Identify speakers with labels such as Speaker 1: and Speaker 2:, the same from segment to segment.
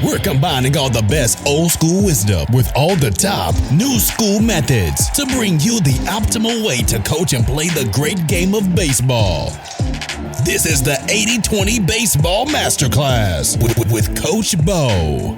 Speaker 1: We're combining all the best old school wisdom with all the top new school methods to bring you the optimal way to coach and play the great game of baseball. This is the 80-20 Baseball Masterclass with Coach Bo.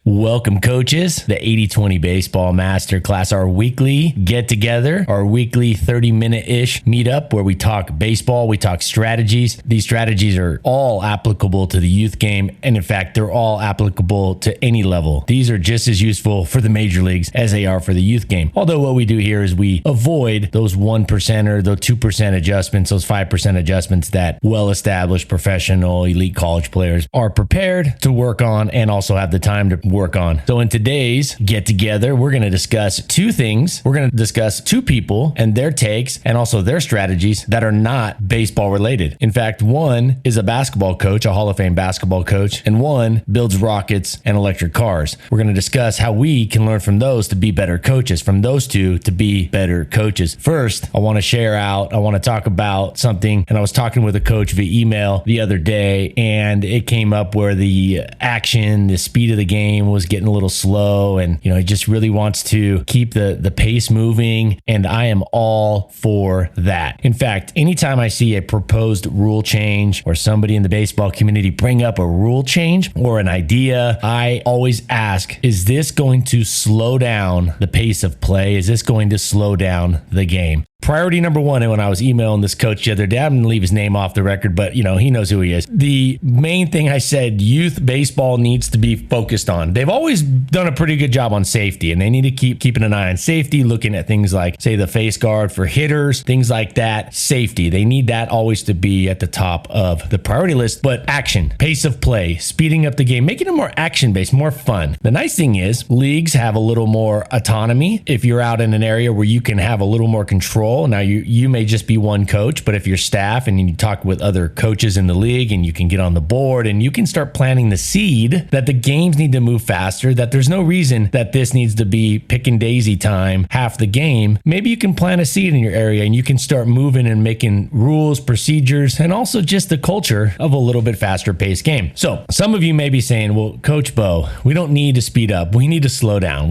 Speaker 2: Welcome, coaches. The 80-20 Baseball Masterclass, our weekly get-together, our weekly 30-minute-ish meetup where we talk baseball, we talk strategies. These strategies are all applicable to the youth game, and in fact, they're all applicable to any level. These are just as useful for the major leagues as they are for the youth game. Although what we do here is we avoid those 1% or those 2% adjustments, those 5% adjustments that well-established professional elite college players are prepared to work on and also have the time to work on. So in today's get together, we're going to discuss two things. We're going to discuss two people and their takes and also their strategies that are not baseball related. In fact, one is a basketball coach, a Hall of Fame basketball coach, and one builds rockets and electric cars. We're going to discuss how we can learn from those to be better coaches, from those two to be better coaches. First, I want to talk about something, and I was talking with a coach via email the other day, and it came up where the action, the speed of the game was getting a little slow, and he just really wants to keep the pace moving, and I am all for that. In fact, anytime I see a proposed rule change or somebody in the baseball community bring up a rule change or an idea, I always ask, is this going to slow down the pace of play? Is this going to slow down the game? Priority number one, and when I was emailing this coach the other day, I'm going to leave his name off the record, but he knows who he is. The main thing I said, youth baseball needs to be focused on. They've always done a pretty good job on safety, and they need to keep keeping an eye on safety, looking at things like, say, the face guard for hitters, things like that. Safety. They need that always to be at the top of the priority list. But action, pace of play, speeding up the game, making it more action-based, more fun. The nice thing is leagues have a little more autonomy. If you're out in an area where you can have a little more control, now you may just be one coach, but if you're staff and you talk with other coaches in the league and you can get on the board and you can start planting the seed that the games need to move faster, that there's no reason that this needs to be pick and daisy time half the game, maybe you can plant a seed in your area and you can start moving and making rules, procedures, and also just the culture of a little bit faster paced game. So some of you may be saying, well, Coach Bo, we don't need to speed up. We need to slow down.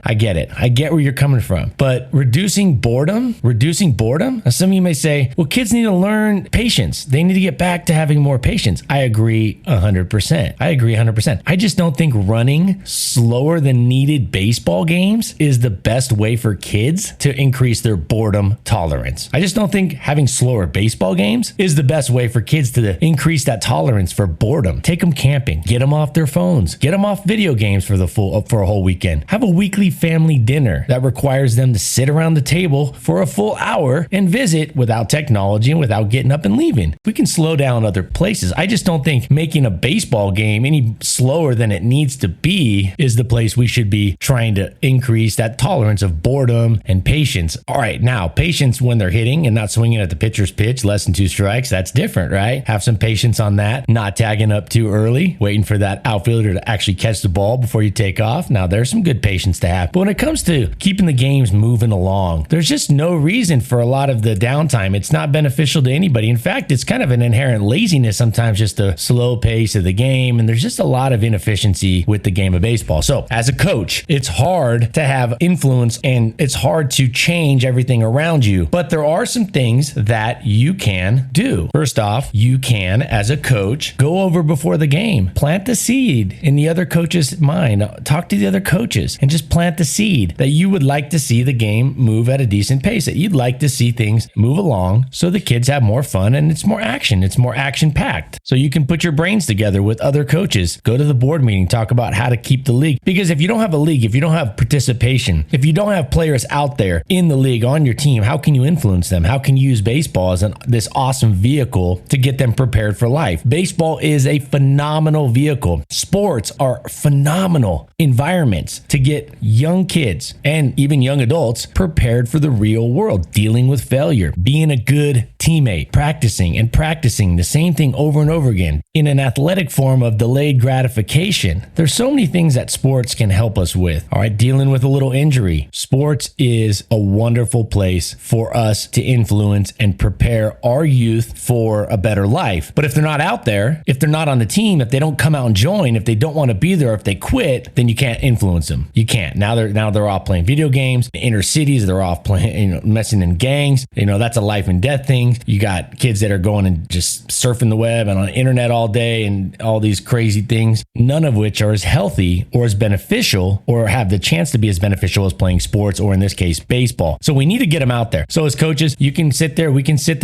Speaker 2: I get it. I get where you're coming from, but reducing boredom. Now, some of you may say, well, kids need to learn patience. They need to get back to having more patience. I agree 100%. I just don't think running slower than needed baseball games is the best way for kids to increase their boredom tolerance. I just don't think having slower baseball games is the best way for kids to increase that tolerance for boredom. Take them camping, get them off their phones, get them off video games for a whole weekend. Have a weekly family dinner that requires them to sit around the table for a full hour and visit without technology and without getting up and leaving. We can slow down other places. I just don't think making a baseball game any slower than it needs to be is the place we should be trying to increase that tolerance of boredom and patience. All right, now patience when they're hitting and not swinging at the pitcher's pitch, less than 2 strikes. That's different, right? Have some patience on that. Not tagging up too early, waiting for that outfielder to actually catch the ball before you take off. Now there's some good patience to have. But when it comes to keeping the games moving along, there's just no reason for a lot of the downtime. It's not beneficial to anybody. In fact, it's kind of an inherent laziness sometimes, just the slow pace of the game, and there's just a lot of inefficiency with the game of baseball. So as a coach, it's hard to have influence and it's hard to change everything around you, but there are some things that you can do. First off, you can, as a coach, go over before the game, plant the seed in the other coach's mind, talk to the other coaches and just plant the seed that you would like to see the game move at a decent pace, that you'd like to see things move along so the kids have more fun and it's more action packed. So you can put your brains together with other coaches, go to the board meeting, talk about how to keep the league. Because if you don't have a league, if you don't have participation, if you don't have players out there in the league on your team, how can you influence them? How can you use baseball as this awesome vehicle to get them prepared for life? Baseball is a phenomenal vehicle. Sports are phenomenal environments to get young kids and even young adults prepared for the real normal world, dealing with failure, being a good teammate, practicing the same thing over and over again in an athletic form of delayed gratification. There's so many things that sports can help us with. All right, dealing with a little injury. Sports is a wonderful place for us to influence and prepare our youth for a better life. But if they're not out there, if they're not on the team, if they don't come out and join, if they don't want to be there, if they quit, then you can't influence them. You can't. Now they're off playing video games. In inner cities, they're off playing, messing in gangs. That's a life and death thing. You got kids that are going and just surfing the web and on the internet all day and all these crazy things, none of which are as healthy or as beneficial or have the chance to be as beneficial as playing sports, or in this case, baseball. So we need to get them out there. So as coaches, we can sit there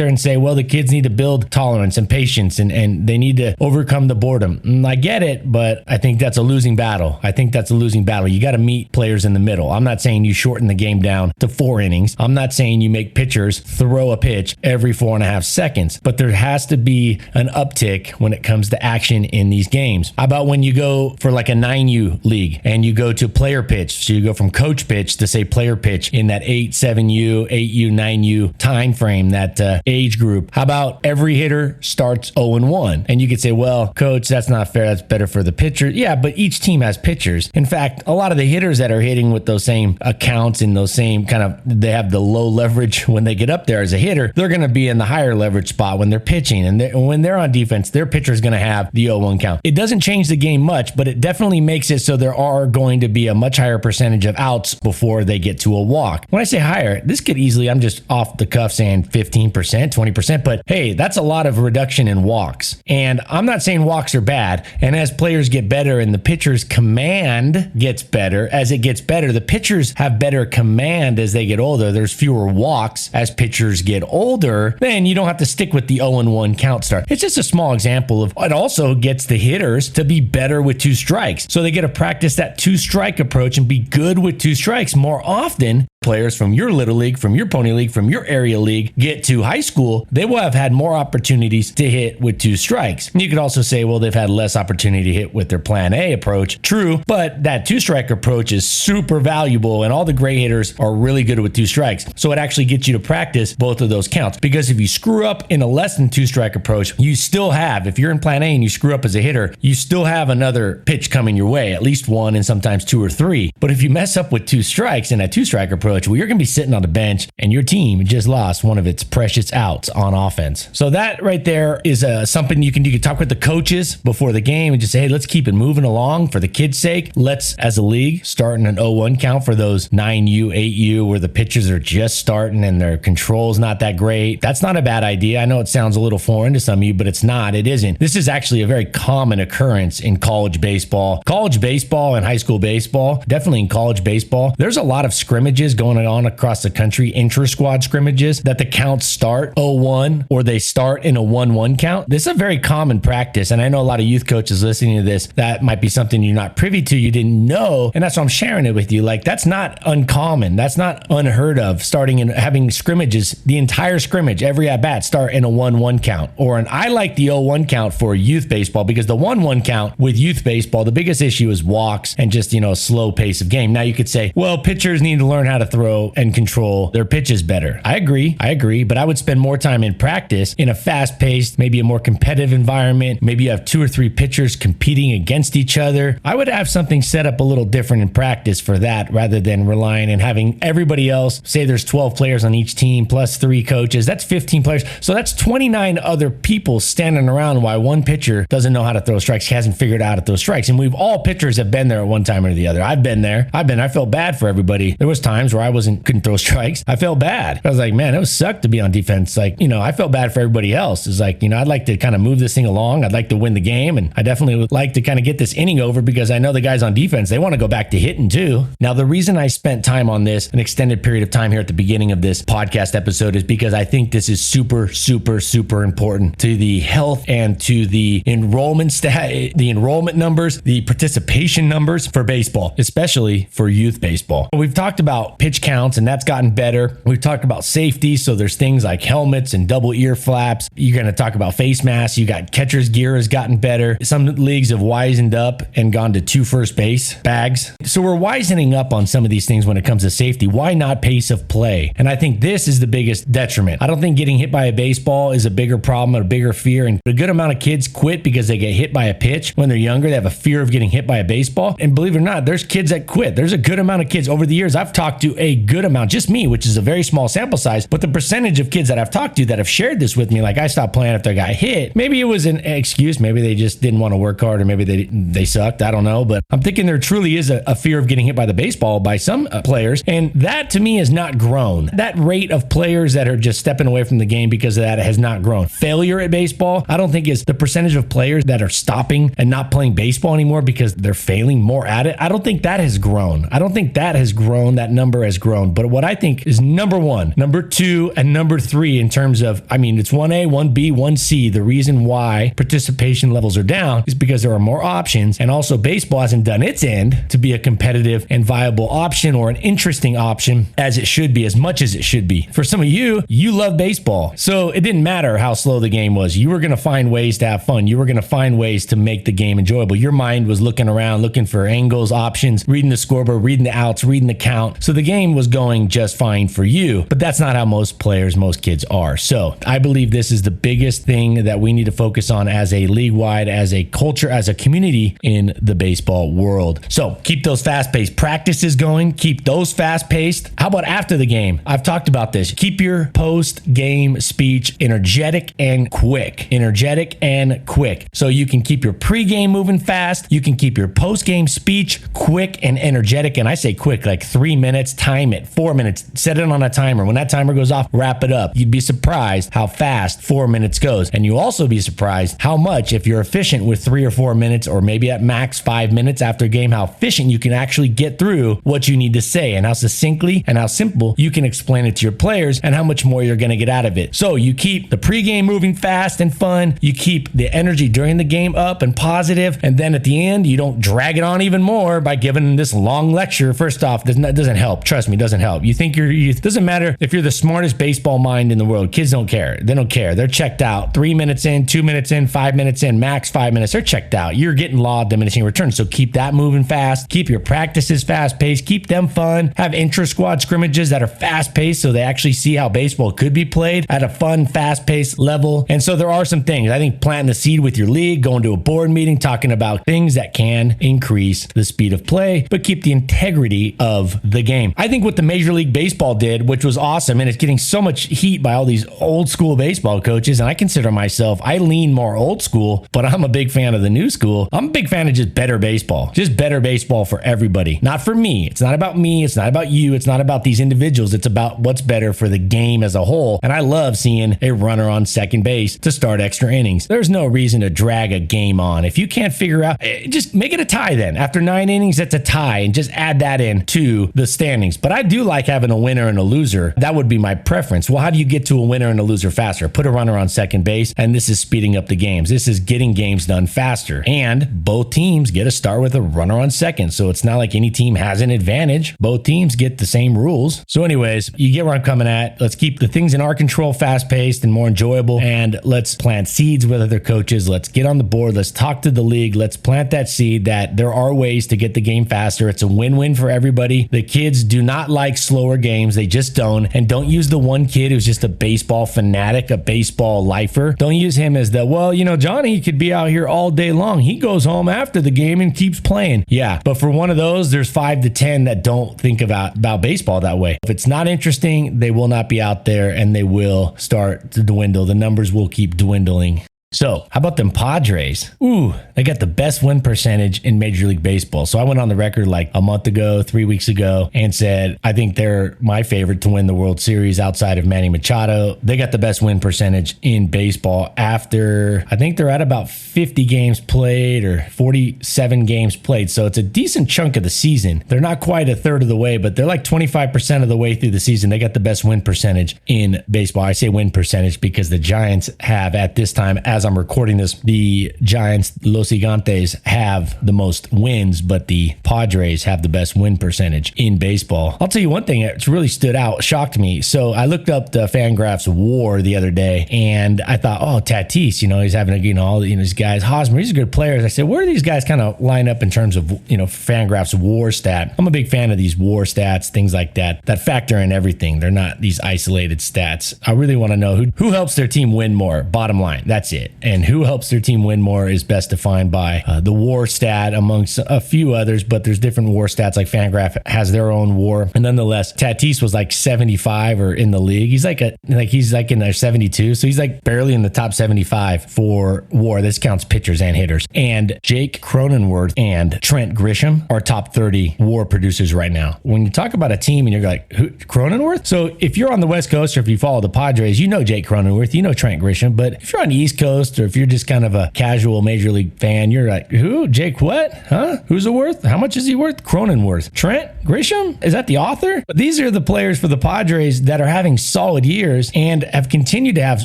Speaker 2: and say, well, the kids need to build tolerance and patience and they need to overcome the boredom. I get it, but I think that's a losing battle. You got to meet players in the middle. I'm not saying you shorten the game down to 4 innings. I'm not saying you make pitchers throw a pitch every 4.5 seconds, but there has to be an uptick when it comes to action in these games. How about when you go for like a 9U league and you go to player pitch? So you go from coach pitch to say player pitch in that 8, 7U, 8U, 9U time frame, that age group. How about every hitter starts 0-1? And you could say, well, coach, that's not fair. That's better for the pitcher. Yeah, but each team has pitchers. In fact, a lot of the hitters that are hitting with those same accounts and those same they have the low leverage when they get up there as a hitter, they're going to be in the higher leverage spot when they're pitching. And when they're on defense, their pitcher is going to have the 0-1 count. It doesn't change the game much, but it definitely makes it so there are going to be a much higher percentage of outs before they get to a walk. When I say higher, this could easily, I'm just off the cuff saying 15%, 20%, but hey, that's a lot of reduction in walks. And I'm not saying walks are bad. And as players get better and the pitcher's command gets better, as it gets better, the pitchers have better command as they get older. There's fewer walks as pitchers get older. Then you don't have to stick with the 0-1 count start. It's just a small example of it also gets the hitters to be better with 2 strikes. So they get to practice that 2-strike approach and be good with 2 strikes more often. Players from your little league, from your pony league, from your area league get to high school, they will have had more opportunities to hit with 2 strikes. And you could also say, well, they've had less opportunity to hit with their plan A approach. True, but that 2-strike approach is super valuable and all the great hitters are really good with 2 strikes. So it actually gets you to practice both of those counts, because if you screw up in a less than 2-strike approach, you still have, if you're in plan A and you screw up as a hitter, you still have another pitch coming your way, at least 1 and sometimes 2 or 3. But if you mess up with 2 strikes in that 2-strike approach, well, you're going to be sitting on the bench and your team just lost one of its precious outs on offense. So that right there is something you can do. You can talk with the coaches before the game and just say, hey, let's keep it moving along for the kids' sake. Let's, as a league, start in an 0-1 count for those 9U, 8U, where the pitchers are just starting and their control's not that great. That's not a bad idea. I know it sounds a little foreign to some of you, but it's not. It isn't. This is actually a very common occurrence in college baseball. College baseball and high school baseball, definitely in college baseball, there's a lot of scrimmages going on across the country, intra-squad scrimmages, that the counts start 0-1 or they start in a 1-1 count. This is a very common practice, and I know a lot of youth coaches listening to this, that might be something you're not privy to, you didn't know, and that's why I'm sharing it with you. Like, that's not uncommon. That's not unheard of, starting and having scrimmages, the entire scrimmage, every at-bat start in a 1-1 count. I like the 0-1 count for youth baseball, because the 1-1 count with youth baseball, the biggest issue is walks and just, a slow pace of game. Now you could say, well, pitchers need to learn how to throw and control their pitches better. I agree, but I would spend more time in practice in a fast-paced, maybe a more competitive environment. Maybe you have 2 or 3 pitchers competing against each other. I would have something set up a little different in practice for that, rather than relying and having everybody else, say there's 12 players on each team plus 3 coaches. That's 15 players. So that's 29 other people standing around while one pitcher doesn't know how to throw strikes. He hasn't figured out how to throw strikes. And pitchers have been there at one time or the other. I've been there. I felt bad for everybody. There was times where I couldn't throw strikes. I felt bad. I was like, man, it was sucked to be on defense. Like, I felt bad for everybody else. It's like, I'd like to kind of move this thing along. I'd like to win the game. And I definitely would like to kind of get this inning over, because I know the guys on defense, they want to go back to hitting too. Now, the reason I spent time on this, an extended period of time here at the beginning of this podcast episode, is because I think this is super, super, super important to the health and to the enrollment the enrollment numbers, the participation numbers for baseball, especially for youth baseball. We've talked about pitch counts, and that's gotten better. We've talked about safety, so there's things like helmets and double ear flaps. You're going to talk about face masks. You got catcher's gear has gotten better. Some leagues have wisened up and gone to 2 first base bags. So we're wisening up on some of these things when it comes to safety. Why not pace of play? And I think this is the biggest detriment. I don't think getting hit by a baseball is a bigger problem, a bigger fear. And a good amount of kids quit because they get hit by a pitch when they're younger. They have a fear of getting hit by a baseball. And believe it or not, there's kids that quit. There's a good amount of kids over the years. I've talked to a good amount, just me, which is a very small sample size, but the percentage of kids that I've talked to that have shared this with me, like I stopped playing after I got hit. Maybe it was an excuse. Maybe they just didn't want to work hard, or maybe they sucked. I don't know. But I'm thinking there truly is a fear of getting hit by the baseball by some players. And that to me has not grown. That rate of players that are just stepping away from the game because of that has not grown. Failure at baseball, I don't think is the percentage of players that are stopping and not playing baseball anymore because they're failing more at it. I don't think that has grown. I don't think that has grown. That number has grown. But what I think is number 1, number 2, and number 3 in terms of, it's 1A, 1B, 1C. The reason why participation levels are down is because there are more options. And also baseball hasn't done its end to be a competitive and viable option or an interesting option as it should be, as much as it should be. For some of you love baseball. So it didn't matter how slow the game was. You were going to find ways to have fun. You were going to find ways to make the game enjoyable. Your mind was looking around, looking for angles, options, reading the scoreboard, reading the outs, reading the count. So the game was going just fine for you. But that's not how most players, most kids are. So I believe this is the biggest thing that we need to focus on as a league-wide, as a culture, as a community in the baseball world. So keep those fast-paced practices going. Keep those fast-paced. How about after the game? I've talked about this. Keep your post-game speech energetic and quick. Energetic and quick. So you can keep your pre-game moving fast. You can keep your post-game speech quick and energetic. And I say quick, like 3 minutes, time it, 4 minutes, set it on a timer. When that timer goes off, wrap it up. You'd be surprised how fast 4 minutes goes. And you also be surprised how much, if you're efficient with 3 or 4 minutes, or maybe at max 5 minutes after a game, how efficient you can actually get through what you need to say and how succinctly and how simple you can explain it to your players and how much more you're going to get out of it. So you keep the pregame moving fast and fun. You keep the energy during the game up and positive. And then at the end, you don't drag it on even more by giving this long lecture. First off, that doesn't help. Trust me, it doesn't help. You think it doesn't matter if you're the smartest baseball mind in the world. Kids don't care. They don't care. They're checked out. 3 minutes in, 2 minutes in, 5 minutes in, max 5 minutes. They're checked out. You're getting law of diminishing returns. So keep that moving fast. Keep your practices fast paced. Keep them fun. Have intra-squad scrimmages that are fast paced so they actually see how baseball could be played at a fun, fast paced level. And so there are some things. I think planting the seed with your league, going to a board meeting, talking about things that can increase the speed of play, but keep the integrity of the game. I think what the Major League Baseball did, which was awesome, and it's getting so much heat by all these old school baseball coaches, and I consider myself, I lean more old school, but I'm a big fan of the new school. I'm a big fan of just better baseball for everybody. Not for me. It's not about me. It's not about you. It's not about these individuals. It's about what's better for the game as a whole. And I love seeing a runner on second base to start extra innings. There's no reason to drag a game on. If you can't figure out, just make it a tie then. After 9 innings, that's a tie, and just add that in to the standings. But I do like having a winner and a loser. That would be my preference. Well, how do you get to a winner and a loser faster? Put a runner on second base, and this is speeding up the games. This is getting games done faster. And both teams get a start with a runner on second. So it's not like any team has an advantage. Both teams get the same rules. So anyways, you get where I'm coming at. Let's keep the things in our control fast-paced and more enjoyable, and let's plant seeds with other coaches. Let's get on the board. Let's talk to the league. Let's plant that seed that there are ways to get the game faster. It's a win-win for everybody. The kids do not like slower games. They just don't. And don't use the one kid who's just a baseball fanatic, a baseball lifer. Don't use him as the, well, Johnny could be out here all day long. He goes home after the game and keeps playing. Yeah, but for one of those, there's 5 to 10 that don't think about baseball that way. If it's not interesting, they will not be out there, and they will start to dwindle. The numbers will keep dwindling. So how about them Padres? Ooh, they got the best win percentage in Major League Baseball. So I went on the record like a month ago, 3 weeks ago, and said, I think they're my favorite to win the World Series outside of Manny Machado. They got the best win percentage in baseball after, I think they're at about 50 games played or 47 games played. So it's a decent chunk of the season. They're not quite a third of the way, but they're like 25% of the way through the season. They got the best win percentage in baseball. I say win percentage because the Giants have at this time, as as I'm recording this, the Giants, Los Gigantes, have the most wins, but the Padres have the best win percentage in baseball. I'll tell you one thing that's really stood out, shocked me. So I looked up the Fangraphs WAR the other day, and I thought, oh, Tatis, he's having all these guys. Hosmer, these are good players. I said, where do these guys kind of line up in terms of Fangraphs WAR stat? I'm a big fan of these WAR stats, things like that factor in everything. They're not these isolated stats. I really want to know who helps their team win more. Bottom line, that's it. And who helps their team win more is best defined by the WAR stat amongst a few others, but there's different WAR stats. Like Fangraph has their own WAR. And nonetheless, Tatis was like 75 or in the league. He's like in their 72. So he's like barely in the top 75 for WAR. This counts pitchers and hitters. And Jake Cronenworth and Trent Grisham are top 30 WAR producers right now. When you talk about a team and you're like, who, Cronenworth? So if you're on the West Coast or if you follow the Padres, you know Jake Cronenworth, you know Trent Grisham. But if you're on the East Coast or if you're just kind of a casual Major League fan, you're like, who? Jake what? Huh? Who's it worth? How much is he worth? Cronenworth. Trent Grisham? Is that the author? But these are the players for the Padres that are having solid years and have continued to have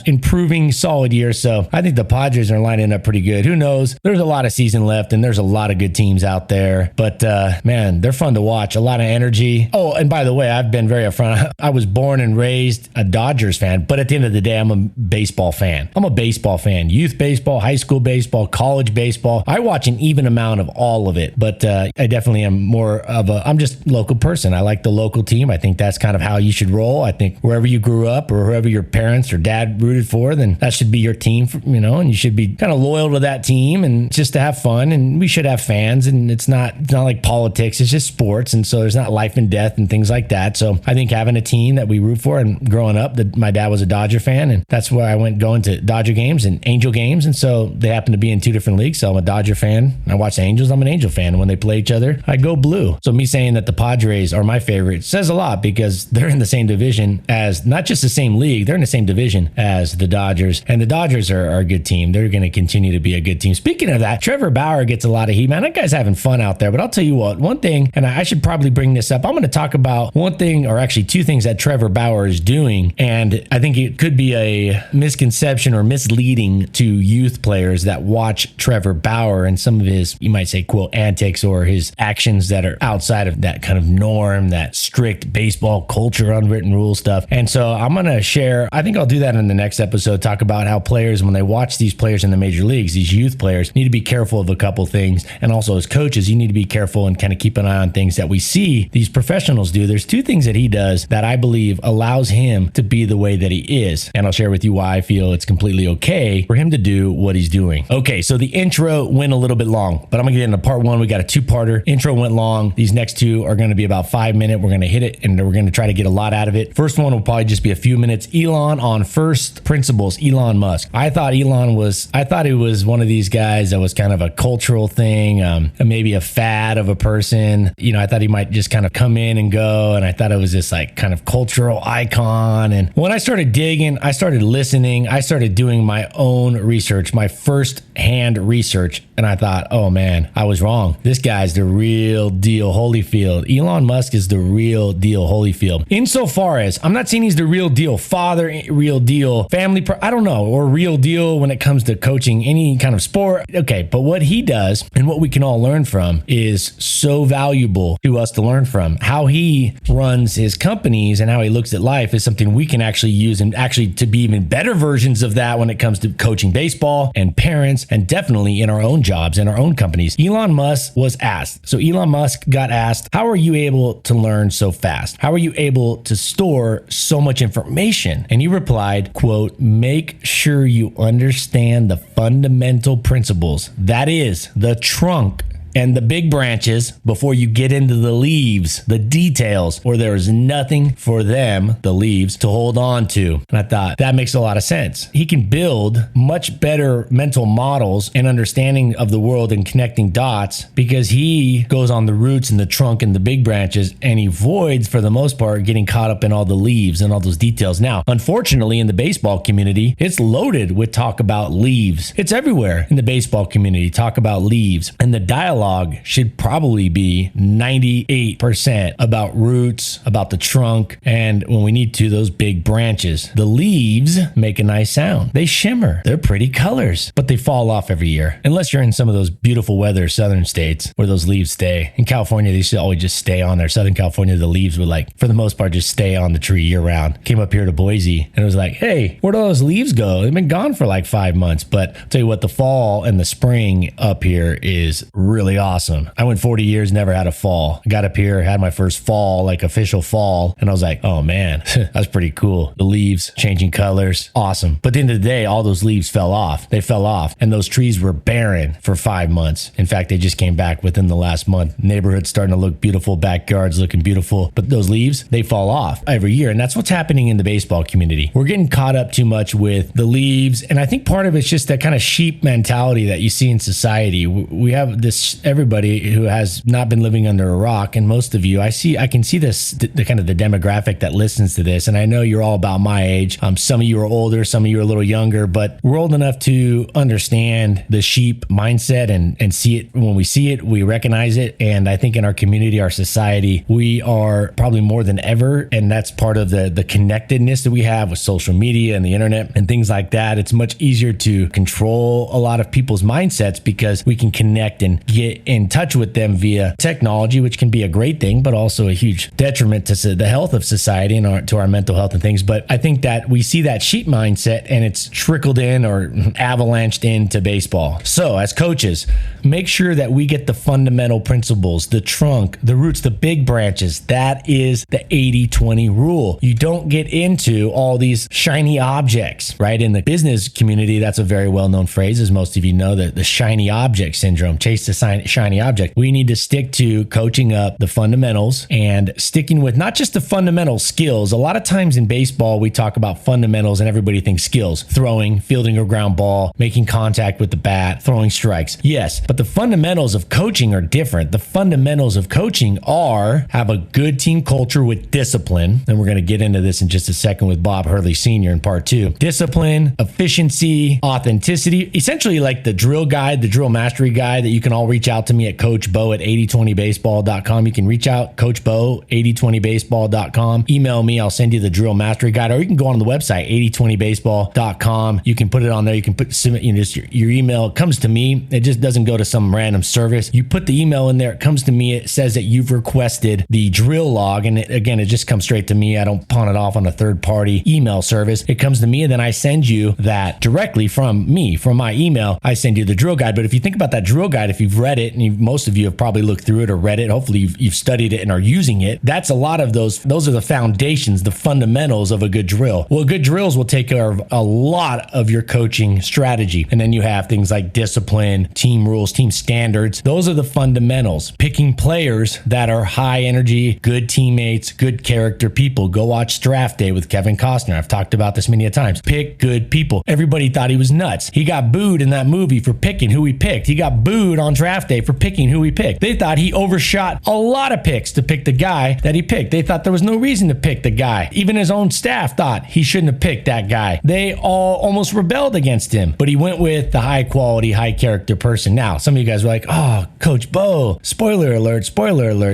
Speaker 2: improving solid years. So I think the Padres are lining up pretty good. Who knows? There's a lot of season left and there's a lot of good teams out there. But man, they're fun to watch. A lot of energy. Oh, and by the way, I've been very upfront. I was born and raised a Dodgers fan, but at the end of the day, I'm a baseball fan. I'm a baseball fan. Youth baseball, high school baseball, college baseball. I watch an even amount of all of it, but I definitely am more of I'm just a local person. I like the local team. I think that's kind of how you should roll. I think wherever you grew up or whoever your parents or dad rooted for, then that should be your team, and you should be kind of loyal to that team and just to have fun. And we should have fans, and it's not like politics. It's just sports. And so there's not life and death and things like that. So I think having a team that we root for, and growing up, my dad was a Dodger fan, and that's where I went going to Dodger games and Angel games. And so they happen to be in two different leagues. So I'm a Dodger fan. I watch the Angels. I'm an Angel fan. And when they play each other, I go blue. So me saying that the Padres are my favorite says a lot, because they're in the same division as, not just the same league, they're in the same division as the Dodgers. And the Dodgers are a good team. They're going to continue to be a good team. Speaking of that, Trevor Bauer gets a lot of heat. Man, that guy's having fun out there. But I'll tell you what, one thing, and I should probably bring this up. I'm going to talk about one thing, or actually two things that Trevor Bauer is doing. And I think it could be a misconception or misleading to youth players that watch Trevor Bauer and some of his, you might say, quote, antics or his actions that are outside of that kind of norm, that strict baseball culture, unwritten rule stuff. And so I'm going to share, I think I'll do that in the next episode, talk about how players, when they watch these players in the major leagues, these youth players, need to be careful of a couple things. And also as coaches, you need to be careful and kind of keep an eye on things that we see these professionals do. There's two things that he does that I believe allows him to be the way that he is. And I'll share with you why I feel it's completely okay for him to do what he's doing. Okay, so the intro went a little bit long, but I'm gonna get into part one. We got a two-parter. Intro went long. These next two are gonna be about 5 minutes. We're gonna hit it and we're gonna try to get a lot out of it. First one will probably just be a few minutes. Elon on first principles, Elon Musk. I thought he was one of these guys that was kind of a cultural thing, maybe a fad of a person. I thought he might just kind of come in and go. And I thought it was this like kind of cultural icon. And when I started digging, I started listening, I started doing my own research, my first hand research. And I thought, oh man, I was wrong. This guy's the real deal Holyfield. Elon Musk is the real deal Holyfield. Insofar as, I'm not saying he's the real deal father, real deal family, I don't know, or real deal when it comes to coaching any kind of sport. Okay, but what he does and what we can all learn from is so valuable to us to learn from. How he runs his companies and how he looks at life is something we can actually use, and actually to be even better versions of that when it comes to coaching baseball and parents, and definitely in our own jobs and our own companies. Elon Musk was asked. So Elon Musk got asked, how are you able to learn so fast? How are you able to store so much information? And he replied, quote, make sure you understand the fundamental principles. That is the trunk and the big branches before you get into the leaves, the details, where there is nothing for them, the leaves, to hold on to. And I thought that makes a lot of sense. He can build much better mental models and understanding of the world and connecting dots because he goes on the roots and the trunk and the big branches, and he avoids, for the most part, getting caught up in all the leaves and all those details. Now, unfortunately, in the baseball community, it's loaded with talk about leaves. It's everywhere in the baseball community, talk about leaves. And the dialogue log should probably be 98% about roots, about the trunk, and when we need to, those big branches. The leaves make a nice sound. They shimmer. They're pretty colors, but they fall off every year. Unless you're in some of those beautiful weather southern states where those leaves stay. In California, they should always just stay on there. Southern California, the leaves would, like, for the most part, just stay on the tree year round. Came up here to Boise and it was like, hey, where'd all those leaves go? They've been gone for like 5 months. But I'll tell you what, the fall and the spring up here is really awesome. I went 40 years, never had a fall. I got up here, had my first fall, like official fall. And I was like, oh man, that's pretty cool. The leaves changing colors. Awesome. But at the end of the day, all those leaves fell off. They fell off and those trees were barren for 5 months. In fact, they just came back within the last month. Neighborhoods starting to look beautiful, backyards looking beautiful. But those leaves, they fall off every year. And that's what's happening in the baseball community. We're getting caught up too much with the leaves. And I think part of it's just that kind of sheep mentality that you see in society. We have this, everybody who has not been living under a rock, and most of you, I can see this, the kind of the demographic that listens to this. And I know you're all about my age. Some of you are older, some of you are a little younger, but we're old enough to understand the sheep mindset and see it. When we see it, we recognize it. And I think in our community, our society, we are probably more than ever. And that's part of the connectedness that we have with social media and the internet and things like that. It's much easier to control a lot of people's mindsets because we can connect and get in touch with them via technology, which can be a great thing, but also a huge detriment to the health of society and to our mental health and things. But I think that we see that sheep mindset and it's trickled in or avalanched into baseball. So as coaches, make sure that we get the fundamental principles, the trunk, the roots, the big branches. That is the 80-20 rule. You don't get into all these shiny objects, right? In the business community, that's a very well-known phrase, as most of you know, the shiny object syndrome, chase the shiny object. We need to stick to coaching up the fundamentals and sticking with not just the fundamental skills. A lot of times in baseball, we talk about fundamentals and everybody thinks skills, throwing, fielding a ground ball, making contact with the bat, throwing strikes. Yes, but the fundamentals of coaching are different. The fundamentals of coaching are have a good team culture with discipline. And we're going to get into this in just a second with Bob Hurley Sr. in part 2. Discipline, efficiency, authenticity, essentially like the drill guide, the drill mastery guide that you can all reach out to me at Coach Bo at 8020baseball.com. You can reach out, Coach Bo, 8020baseball.com. Email me, I'll send you the drill mastery guide, or you can go on the website, 8020baseball.com. You can put it on there. You can submit, just your email. It comes to me. It just doesn't go to some random service. You put the email in there. It comes to me. It says that you've requested the drill log. And it just comes straight to me. I don't pawn it off on a third party email service. It comes to me and then I send you that directly from me, from my email. I send you the drill guide. But if you think about that drill guide, if you've read it, and most of you have probably looked through it or read it, hopefully you've studied it and are using it. That's a lot of those are the foundations, the fundamentals of a good drill. Well, good drills will take care of a lot of your coaching strategy. And then you have things like discipline, team rules, team standards. Those are the fundamentals. Picking players that are high energy, good teammates, good character people. Go watch Draft Day with Kevin Costner. I've talked about this many a times. Pick good people. Everybody thought he was nuts. He got booed in that movie for picking who he picked. He got booed on Draft Day for picking who he picked. They thought he overshot a lot of picks to pick the guy that he picked. They thought there was no reason to pick the guy. Even his own staff thought he shouldn't have picked that guy. They all almost rebelled against him, but he went with the high quality, high character person. Now, some of you guys were like, oh, Coach Bo, spoiler alert,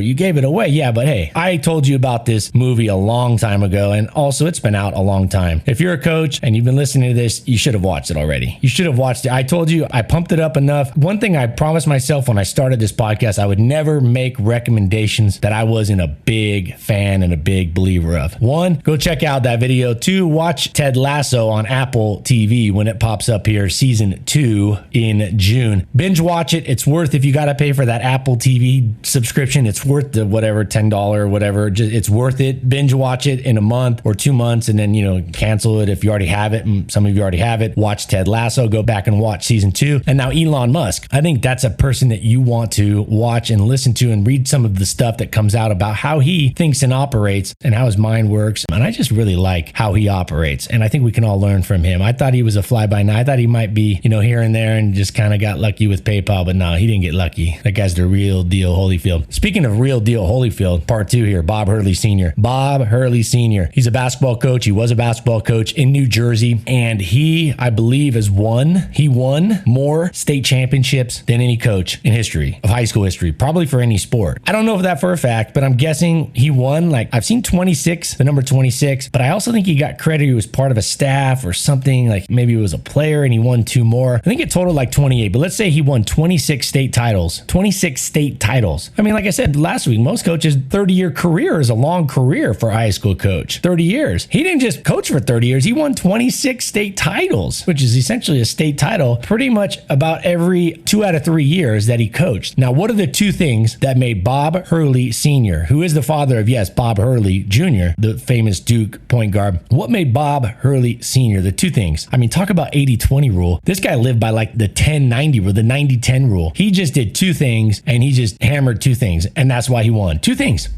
Speaker 2: you gave it away. Yeah, but hey, I told you about this movie a long time ago, and also it's been out a long time. If you're a coach and you've been listening to this, you should have watched it already. You should have watched it. I told you, I pumped it up enough. One thing I promised myself when I started this podcast, I would never make recommendations that I wasn't a big fan and a big believer of. 1, go check out that video. 2, watch Ted Lasso on Apple TV when it pops up here, season 2 in June. Binge watch it. It's worth, if you got to pay for that Apple TV subscription, it's worth the whatever, $10 or whatever. It's worth it. Binge watch it in a month or 2 months and then, cancel it if you already have it. And some of you already have it. Watch Ted Lasso, go back and watch season 2. And now Elon Musk. I think that's a person that you want to watch and listen to and read some of the stuff that comes out about how he thinks and operates and how his mind works. And I just really like how he operates. And I think we can all learn from him. I thought he was a fly-by-night. I thought he might be, here and there and just kind of got lucky with PayPal, but no, he didn't get lucky. That guy's the real deal Holyfield. Speaking of real deal Holyfield, part 2 here, Bob Hurley Sr. Bob Hurley Sr. He's a basketball coach. He was a basketball coach in New Jersey, and he, I believe, won more state championships than any coach coach in history, of high school history, probably for any sport. I don't know that for a fact, but I'm guessing he won. Like, I've seen 26, the number 26, but I also think he got credit. He was part of a staff or something, like maybe he was a player and he won 2 more. I think it totaled like 28, but let's say he won 26 state titles. 26 state titles. I mean, like I said last week, most coaches, 30-year career is a long career for a high school coach. 30 years. He didn't just coach for 30 years. He won 26 state titles, which is essentially a state title pretty much about every 2 out of 3 years that he coached. Now, what are the 2 things that made Bob Hurley Sr., who is the father of, yes, Bob Hurley Jr., the famous Duke point guard? What made Bob Hurley Sr., the 2 things? I mean, talk about 80-20 rule. This guy lived by like the 10-90 rule, the 90-10 rule. He just did 2 things and he just hammered 2 things. And that's why he won. 2 things.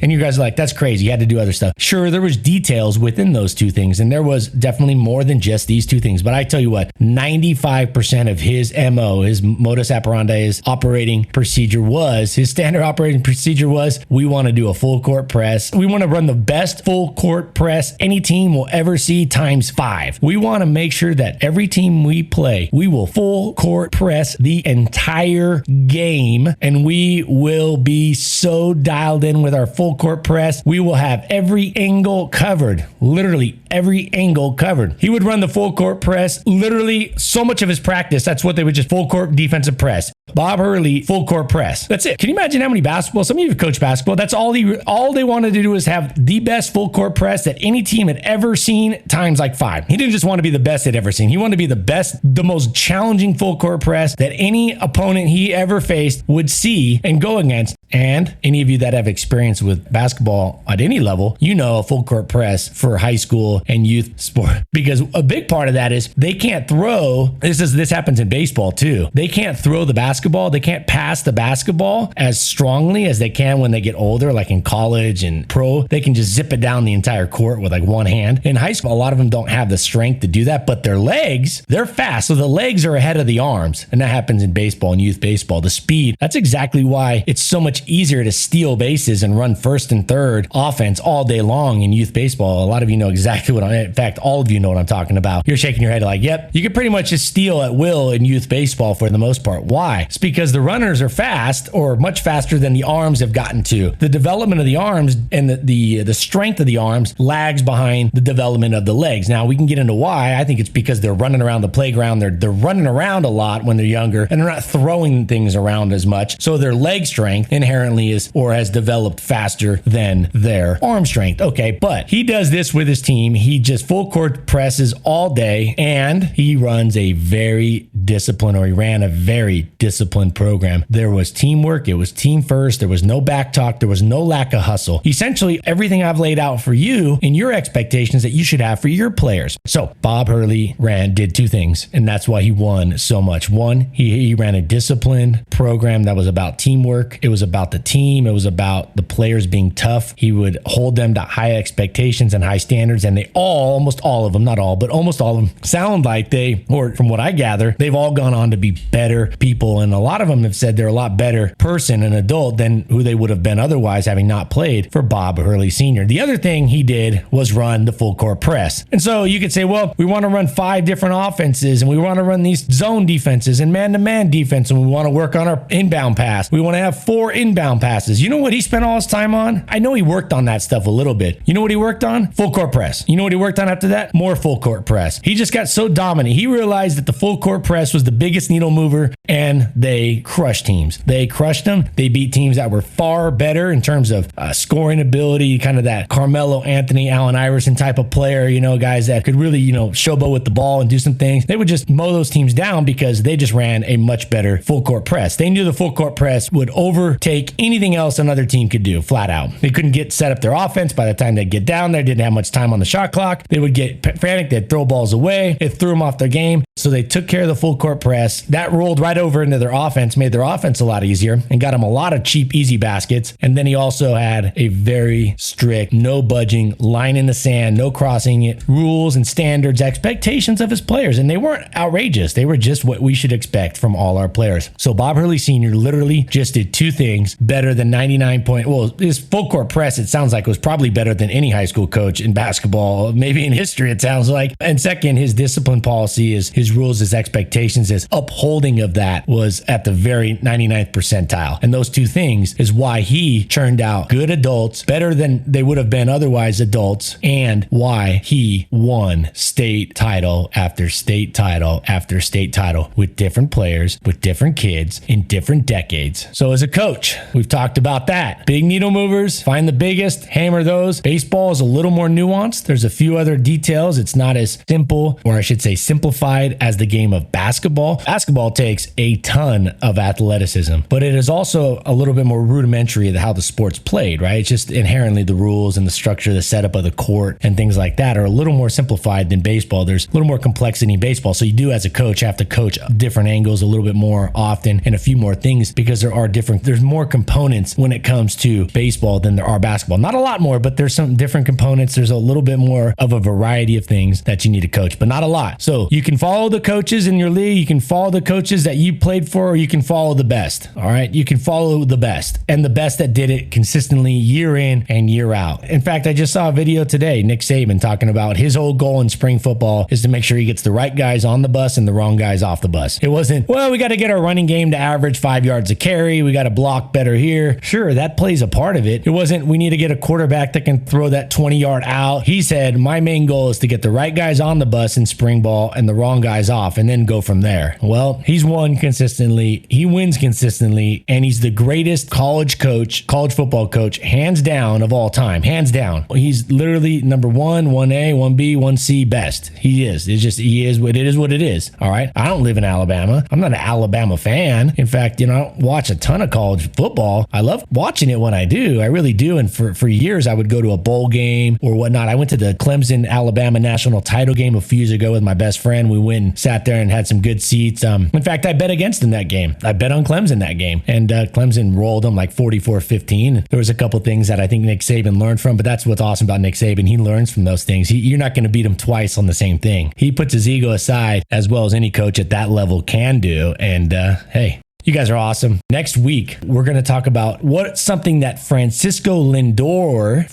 Speaker 2: And you guys are like, that's crazy. You had to do other stuff. Sure, there was details within those 2 things. And there was definitely more than just these 2 things. But I tell you what, 95% of his MO, his modus operandi, his operating procedure was, his standard operating procedure was, we want to do a full court press. We want to run the best full court press any team will ever see times 5. We want to make sure that every team we play, we will full court press the entire game, and we will be so dialed in with our full court press. We will have every angle covered, literally every angle covered. He would run the full court press, literally so much of his practice. That's what they would just full court defensive press. Bob Hurley, full court press. That's it. Can you imagine how many basketball? Some of you have coached basketball. That's all they wanted to do is have the best full court press that any team had ever seen times like 5. He didn't just want to be the best they'd ever seen. He wanted to be the best, the most challenging full court press that any opponent he ever faced would see and go against. And any of you that have experience with basketball at any level, you know a full court press for high school and youth sport. Because a big part of that is they can't throw. This happens in baseball too. They can't throw the basketball. They can't pass the basketball as strongly as they can when they get older, like in college and pro. They can just zip it down the entire court with like one hand. In high school, a lot of them don't have the strength to do that, but their legs, they're fast. So the legs are ahead of the arms. And that happens in baseball and youth baseball. The speed, that's exactly why it's so much easier to steal bases and run first and third offense all day long in youth baseball. A lot of you know exactly in fact, all of you know what I'm talking about. You're shaking your head like, yep, you can pretty much just steal at will in youth baseball for the most part. Why? It's because the runners are fast, or much faster than the arms have gotten to. The development of the arms and the strength of the arms lags behind the development of the legs. Now we can get into why. I think it's because they're running around the playground. They're running around a lot when they're younger, and they're not throwing things around as much. So their leg strength inherently is, or has developed faster than their arm strength. Okay, but he does this with his team. He just full court presses all day, and he runs a very disciplined, or he ran a very disciplined program. There was teamwork. It was team first. There was no back talk. There was no lack of hustle. Essentially, everything I've laid out for you and your expectations that you should have for your players. So Bob Hurley did 2 things, and that's why he won so much. One, he ran a disciplined program that was about teamwork. It was about the team. It was about the players being tough. He would hold them to high expectations and high standards, and they almost all of them, not all, but almost all of them sound like or from what I gather, they've all gone on to be better people. And a lot of them have said they're a lot better person, an adult, than who they would have been otherwise having not played for Bob Hurley Sr. The other thing he did was run the full court press. And so you could say, well, we want to run 5 different offenses, and we want to run these zone defenses and man-to-man defense, and we want to work on our inbound pass. We want to have 4 inbound passes. You know what he spent all his time on? I know he worked on that stuff a little bit. You know what he worked on? Full court press. You know what he worked on after that? More full court press. He just got so dominant. He realized that the full court press was the biggest needle mover, and they crushed teams. They crushed them. They beat teams that were far better in terms of scoring ability, kind of that Carmelo Anthony, Allen Iverson type of player, guys that could really, showboat with the ball and do some things. They would just mow those teams down because they just ran a much better full court press. They knew the full court press would overtake anything else another team could do, flat out. They couldn't get set up their offense by the time they'd get down there, didn't have much time on the shot clock. They would get frantic, they'd throw balls away. It threw them off their game. So they took care of the full court press. That rolled right over into their offense, made their offense a lot easier, and got them a lot of cheap, easy baskets. And then he also had a very strict, no budging, line in the sand, no crossing it, rules and standards, expectations of his players. And they weren't outrageous. They were just what we should expect from all our players. So Bob Hurley Sr. literally just did 2 things things better than 99 point. Well, his full court press, it sounds like, was probably better than any high school coach in basketball, maybe in history, it sounds like. And second, his discipline policy, his rules, his expectations, his upholding of that was at the very 99th percentile. And those two things is why he churned out good adults, better than they would have been otherwise adults, and why he won state title after state title after state title with different players, with different kids in different decades. So as a coach, we've talked about that. Big needle movers, find the biggest, hammer those. Baseball is a little more nuanced. There's a few other details. It's not as simple, or I should say simplified, as the game of basketball. Basketball takes a ton of athleticism, but it is also a little bit more rudimentary to how the sport's played, right? It's just inherently the rules and the structure, the setup of the court and things like that are a little more simplified than baseball. There's a little more complexity in baseball. So you do, as a coach, have to coach different angles a little bit more often and a few more things, because there's more components when it comes to baseball than there are basketball. Not a lot more, but there's some different components. There's a little bit more of a variety of things that you need to coach, but not a lot. So you can follow the coaches in your league. You can follow the coaches that you played for, or you can follow the best. All right. You can follow the best, and the best that did it consistently year in and year out. In fact, I just saw a video today, Nick Saban talking about his whole goal in spring football is to make sure he gets the right guys on the bus and the wrong guys off the bus. It wasn't, well, we got to get our running game to average 5 yards a carry. We got to block better here. Sure, that plays a part of it. It wasn't, we need to get a quarterback that can throw that 20-yard out. He said, my main goal is to get the right guys on the bus in spring ball and the wrong guys off, and then go from there. Well, he's won consistently. He wins consistently, and he's the greatest college football coach, hands down, of all time. Hands down. He's literally number 1A, 1B, 1C best. He is. He is what it is. All right. I don't live in Alabama. I'm not an Alabama fan. In fact, I don't watch a ton of college football. I love watching it when I do. I really do. And for years, I would go to a bowl game or whatnot. I went to the Clemson Alabama national title game a few years ago with my best friend. We went, sat there and had some good seats. In fact, I bet against him that game. I bet on Clemson that game, and Clemson rolled them like 44-15. There was a couple things that I think Nick Saban learned from, but that's what's awesome about Nick Saban. He learns from those things. You're not going to beat him twice on the same thing. He puts his ego aside, as well as any coach at that level can do. And hey, you guys are awesome. Next week, we're going to talk about something that Francisco Lindor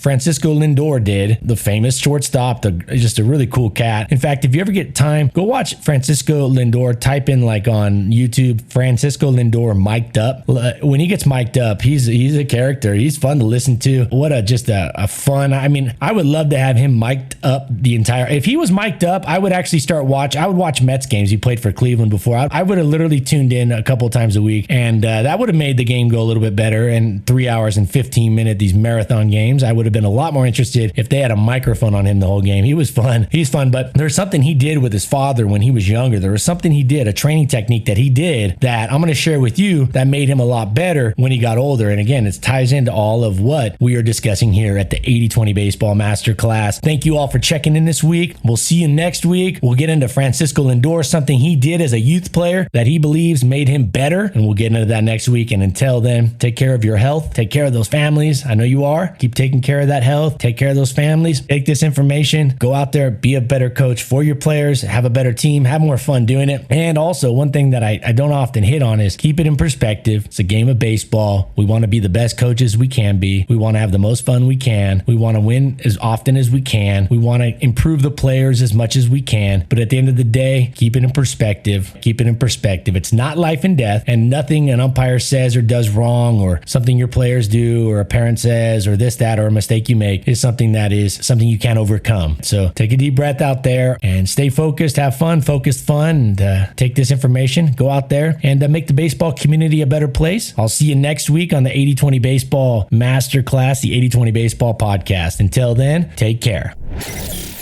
Speaker 2: did, the famous shortstop, just a really cool cat. In fact, if you ever get time, go watch Francisco Lindor. Type in like on YouTube, Francisco Lindor mic'd up. When he gets mic'd up, he's a character. He's fun to listen to. What a fun. I mean, I would love to have him mic'd up the entire. If he was mic'd up, I would actually I would watch Mets games. He played for Cleveland before. I would have literally tuned in a couple times a week, and that would have made the game go a little bit better. And 3 hours and 15 minutes, these marathon games, I would have been a lot more interested if they had a microphone on him the whole game. He was fun. He's fun, but there's something he did with his father when he was younger. There was something he did, a training technique that he did that I'm going to share with you that made him a lot better when he got older. And again, it ties into all of what we are discussing here at the 80-20 Baseball Masterclass. Thank you all for checking in this week. We'll see you next week. We'll get into Francisco Lindor, something he did as a youth player that he believes made him better, and we'll get into that next week. And until then, take care of your health. Take care of those families. I know you are. Keep taking care of that health. Take care of those families. Take this information. Go out there. Be a better coach for your players. Have a better team. Have more fun doing it. And also, one thing that I don't often hit on is keep it in perspective. It's a game of baseball. We want to be the best coaches we can be. We want to have the most fun we can. We want to win as often as we can. We want to improve the players as much as we can. But at the end of the day, keep it in perspective. Keep it in perspective. It's not life and death, and nothing an umpire says or does wrong, or something your players do, or a parent says, or this, that, or a mistake you make is something you can't overcome. So take a deep breath out there and stay focused, have fun, focused fun, and take this information, go out there and make the baseball community a better place. I'll see you next week on the 80-20 Baseball Masterclass, the 80-20 Baseball Podcast. Until then, take care.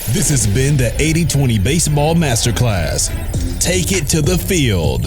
Speaker 1: This has been the 80-20 Baseball Masterclass. Take it to the field.